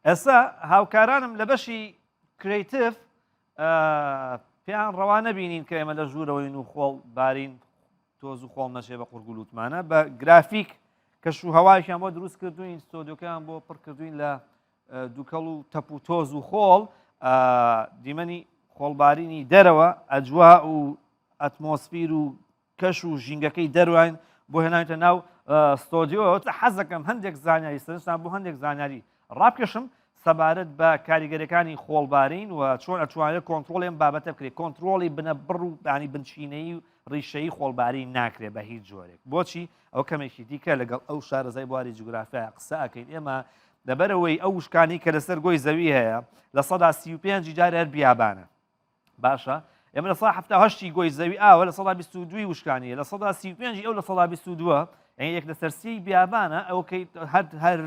ئێستا هاوکارانم لە بەشی کرێتیڤ پێیان ڕەوا نەبینین کە ئێمە لە ژوورەوەین و خۆڵ بارین تۆز و خۆڵ نەشێ بە قورگولوتمانە بە گرافیک کەش و هەوایشیان بۆ دروست کردوین ستۆدیۆکەیان بۆ پڕ کردوین لە دووکەڵ و تەپ و تۆز و خۆڵ دیمەنی خۆڵبارینی دەرەوە ئەجوا و ئەتمۆسفیر و کەش و ژینگەکەی دەروین بۆ هێناویتە ناو ستۆدیۆ حەز دەکەم هەندێک زانیاری سەرنجتان بۆ هەندێک زانیاری ڕابکێشم سەبارەت بە کاریگەریەکانی خۆڵبارین و چۆن ئەتوانێت کۆنتترۆڵیان بابەتە بکرێت کۆنتترۆڵی بنە بڕ و ینی بنچینەی و ڕیشەی خۆڵباری ناکرێت بە هیچ جۆرێک بۆچی ئەو کەمێکی دیکە لەگەڵ ئەو شارەزای بواری جوگرافیا قسە ئەکەین ئێمە لەبەرەوەی ئەو شکانی کە لەسەر گۆی زەوی هەیە لە سەدا 35 جار هەر بیابانە باشە ئێمە لە سا هەشتی گۆی زەوی ئاوە لە سەدا 22 وشکانیە لە سەدا 35 ئەو لە سەدا 22 یەک لە سەرسی بیابانە ئەوکەی هەر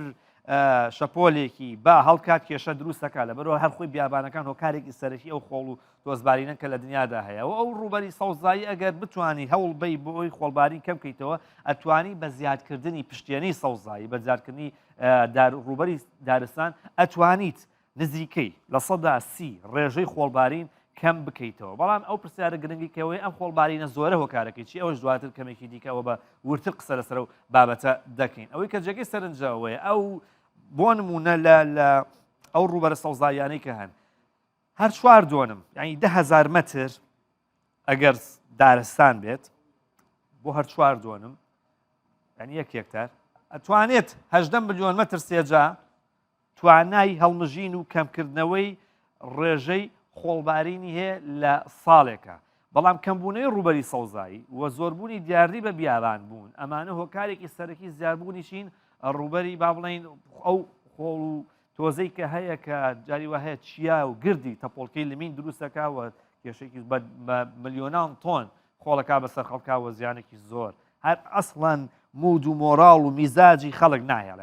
شەپۆلێکی با هەڵکات کێشە دروستەکە لە بەرەوە هەر خۆی بیابانەکان هۆکارێکی سەرەکی ئەو خۆڵ و تۆزبارینە کە لە دنیادا هەیە و ئەو ڕوبەری سەوزایی ئەگەر بتوانی هەوڵ بی بۆی خۆڵبارین کەم بکەیتەوە ئەتوانی بە زیادکردنی پشتێنەی سەوزایی بە زیادکردنی ڕوبەری دارستان ئەتوانیت نزیکەی لە سەدا 30 ڕێژەی خۆڵبارین کەم بکەیتەوە بەڵام ئەو پرسیارە گرنگی کەوەی ئەم خۆڵبارینە زۆرە هۆکارەکەی چی ئەوش دواتر کەمێکی دیکەەوە بە ورتر قسە لەسەر و بابەتە دەکەین ئەوەی کە جێگەی سەرنجەوەیە ئەو بۆ نمونە لە ئەو ڕوبەرە سەوزایانەی کە هەن هەر چوار دۆنم یعنی 10,000 مەتر ئەگەر دارستان بێت بۆ هەر چوار دۆنم یعنی یەک هێکتار ئەتوانێت 18 ملیۆن مەتر سێجا توانای هەڵمژین و کەمکردنەوەی ڕێژەی خۆڵبارینی هەیە لە ساڵێکە بەڵام کەمبوونەوەی ڕوبەری سەوزایی و زۆربوونی دیاردی بە بیابان بوون ئەمانە هۆکارێکی سەرەکی زیادبوونیشین ڕوبەری با بڵین ئەو خۆڵ و تۆزەی کە هەیە کە جاری وە هەیە چیا و گردی تەپۆڵکەی لەمین دروستەکەوە کێشێکی ملیۆنان تۆن خۆڵەکە بەسەر خەڵکاوە زیانێکی زۆر هەر ئەسڵەن مود و مۆراڵ و میزاجی خەڵک نایەڵێ